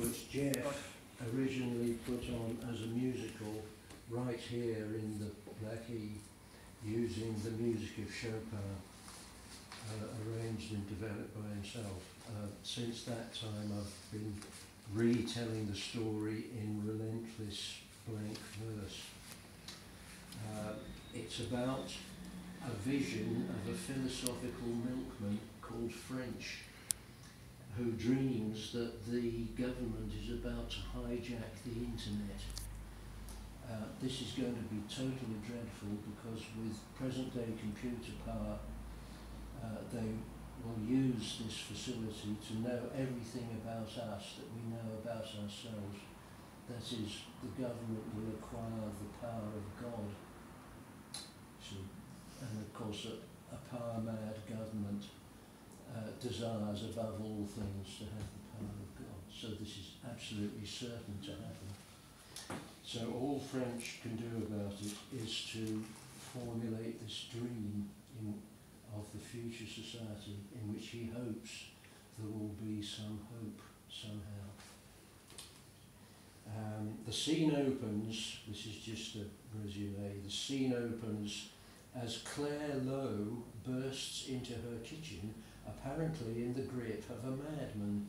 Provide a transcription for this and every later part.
which Jeff originally put on as a musical right here in the Blackie, using the music of Chopin, arranged and developed by himself. Since that time I've been retelling the story in relentless blank verse. It's about a vision of a philosophical milkman called French, who dreams that the government is about to hijack the internet. This is going to be totally dreadful because with present-day computer power, they will use this facility to know everything about us that we know about ourselves. That is, the government will acquire the power of God. And of course, a power-mad government desires above all things to have the power of God. So this is absolutely certain to happen. So all French can do about it is to formulate this dream of the future society in which he hopes there will be some hope somehow. The scene opens, this is just a resume, the scene opens as Claire Lowe bursts into her kitchen, apparently in the grip of a madman.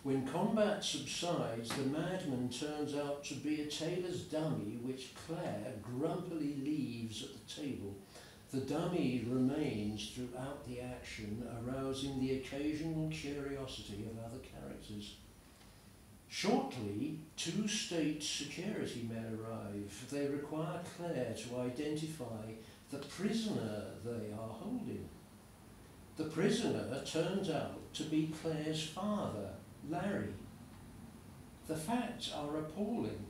When combat subsides, the madman turns out to be a tailor's dummy, which Claire grumpily leaves at the table. The dummy remains throughout the action, arousing the occasional curiosity of other characters. Shortly, 2 state security men arrive. They require Claire to identify the prisoner they are holding. The prisoner turns out to be Claire's father, Larry. The facts are appalling.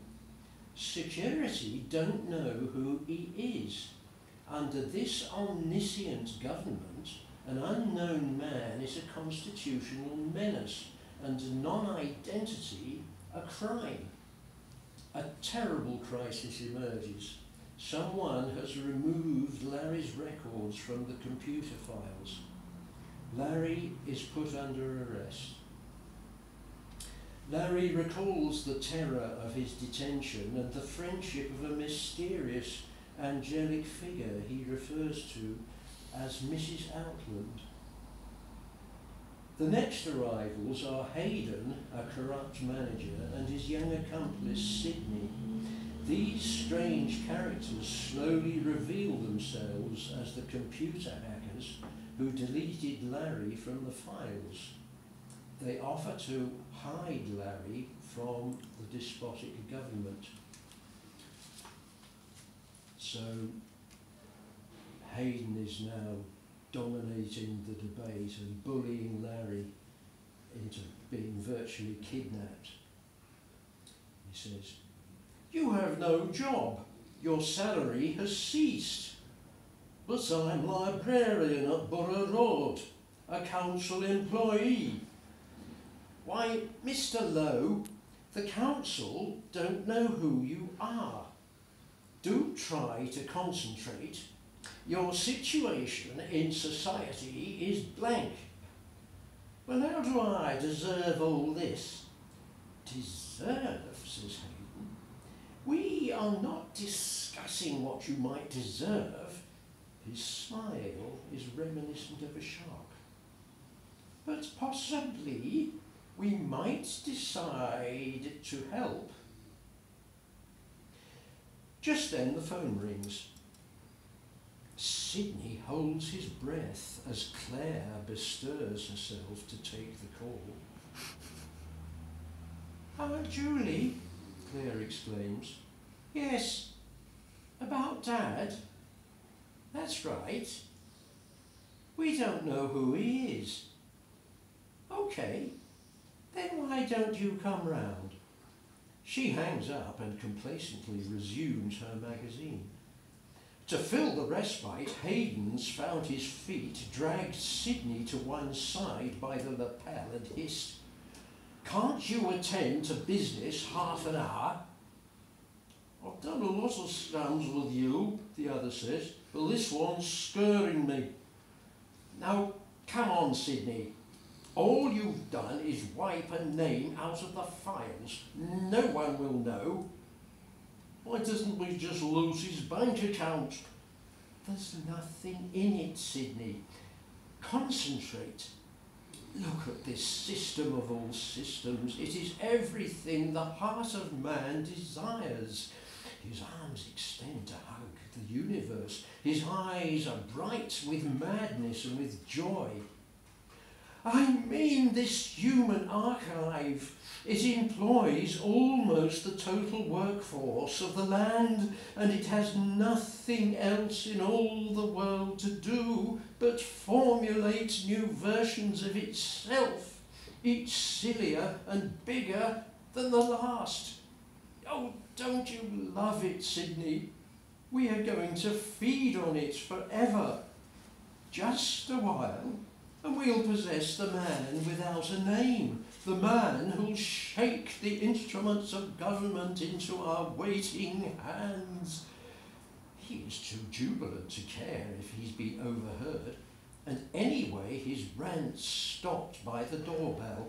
Security don't know who he is. Under this omniscient government, an unknown man is a constitutional menace, and non-identity a crime. A terrible crisis emerges. Someone has removed Larry's records from the computer files. Larry is put under arrest. Larry recalls the terror of his detention and the friendship of a mysterious angelic figure he refers to as Mrs. Outland. The next arrivals are Hayden, a corrupt manager, and his young accomplice Sydney. These strange characters slowly reveal themselves as the computer hackers who deleted Larry from the files. They offer to hide Larry from the despotic government. So Hayden is now dominating the debate and bullying Larry into being virtually kidnapped. He says, "You have no job. Your salary has ceased." "But I'm librarian at Borough Road, a council employee." "Why, Mr. Lowe, the council don't know who you are. Do try to concentrate. Your situation in society is blank." "Well, how do I deserve all this?" "Deserve?" says Hayden. "We are not discussing what you might deserve." His smile is reminiscent of a shark. "But possibly we might decide to help." Just then the phone rings. Sydney holds his breath as Claire bestirs herself to take the call. "Aunt Julie," Claire exclaims. "Yes, about Dad?" "That's right. We don't know who he is." "Okay, then why don't you come round?" She hangs up and complacently resumes her magazine. To fill the respite, Hayden's found his feet, dragged Sydney to one side by the lapel and hissed, "Can't you attend to business half an hour?" "I've done a lot of scams with you," the other says, "but this one's scurring me." "Now, come on, Sydney. All you've done is wipe a name out of the files. No one will know. Why doesn't we just lose his bank account? There's nothing in it, Sidney. Concentrate. Look at this system of all systems. It is everything the heart of man desires. His arms extend to hug the universe. His eyes are bright with madness and with joy. I mean, this human archive, it employs almost the total workforce of the land, and it has nothing else in all the world to do but formulate new versions of itself, each sillier and bigger than the last. Oh, don't you love it, Sidney? We are going to feed on it forever. Just a while, and we'll possess the man without a name, the man who'll shake the instruments of government into our waiting hands. He is too jubilant to care if he's been overheard, and anyway his rant's stopped by the doorbell.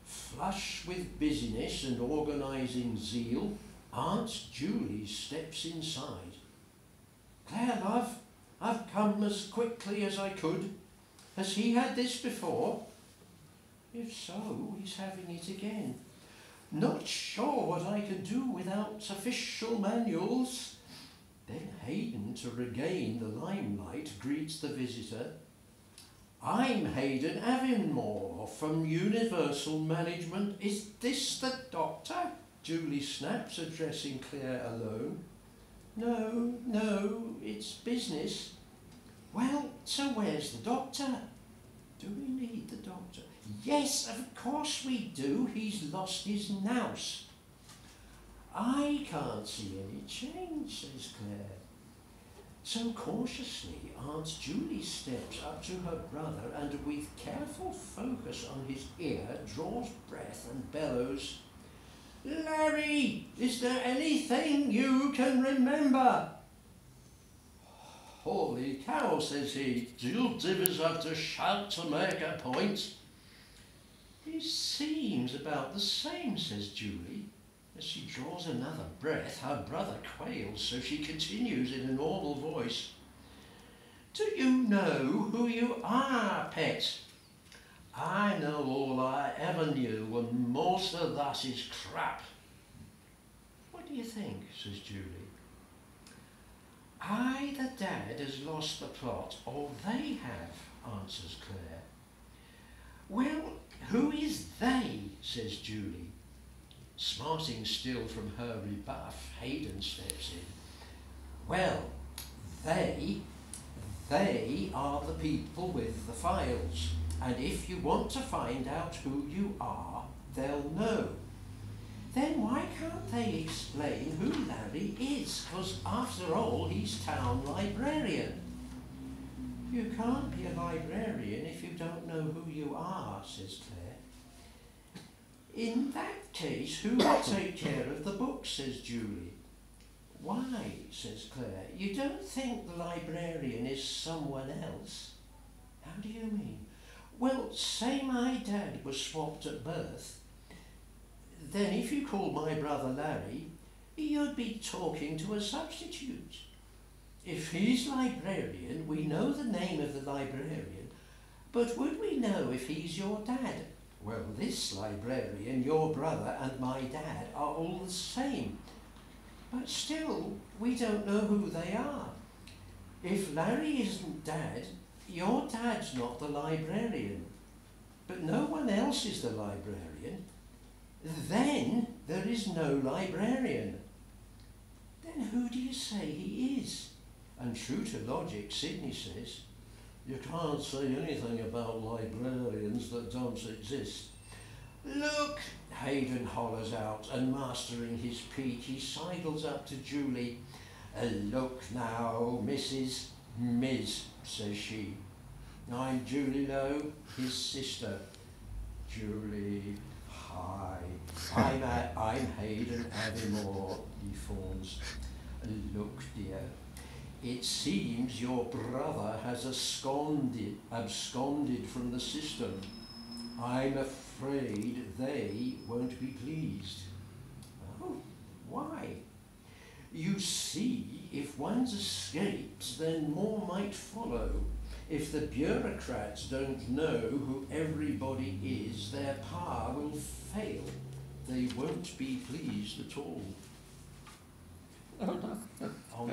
Flush with business and organising zeal, Aunt Julie steps inside. Claire, love, I've come as quickly as I could. Has he had this before? If so, he's having it again. Not sure what I can do without official manuals. Then Hayden, to regain the limelight, greets the visitor. I'm Hayden Avonmore from Universal Management. Is this the doctor? Julie snaps, addressing Claire alone. No, it's business. Well, so where's the doctor? Do we need the doctor? Yes, of course we do. He's lost his nous. I can't see any change, says Claire. So cautiously, Aunt Julie steps up to her brother and with careful focus on his ear draws breath and bellows, Larry, is there anything you can remember? Holy cow, says he. Do you divvies have to shout to make a point? He seems about the same, says Julie. As she draws another breath, her brother quails, so she continues in a normal voice. Do you know who you are, pet? I know all I ever knew, and most of that is crap. What do you think, says Julie. Either Dad has lost the plot, or they have, answers Claire. Well, who is they, says Julie. Smarting still from her rebuff, Hayden steps in. Well, they are the people with the files, and if you want to find out who you are, they'll know. Then why can't they explain who Larry is? Because after all, he's town librarian. You can't be a librarian if you don't know who you are, says Claire. In that case, who will take care of the books, says Julie. Why, says Claire, you don't think the librarian is someone else? How do you mean? Well, say my dad was swapped at birth. Then if you call my brother Larry, you'd be talking to a substitute. If he's librarian, we know the name of the librarian, but would we know if he's your dad? Well, this librarian, your brother and my dad are all the same. But still, we don't know who they are. If Larry isn't Dad, your dad's not the librarian. But no one else is the librarian. Then there is no librarian. Then who do you say he is? And true to logic, Sidney says, you can't say anything about librarians that don't exist. Look, Hayden hollers out, and mastering his pique, he sidles up to Julie. Look now, Mrs. Ms, says she. I'm Julie Lowe, his sister. Julie, hi. I'm Hayden Avonmore, he fawns. Look, dear, it seems your brother has absconded from the system. I'm afraid they won't be pleased. Oh, why? You see, if one's escaped, then more might follow. If the bureaucrats don't know who everybody is, their power will fail. They won't be pleased at all. On,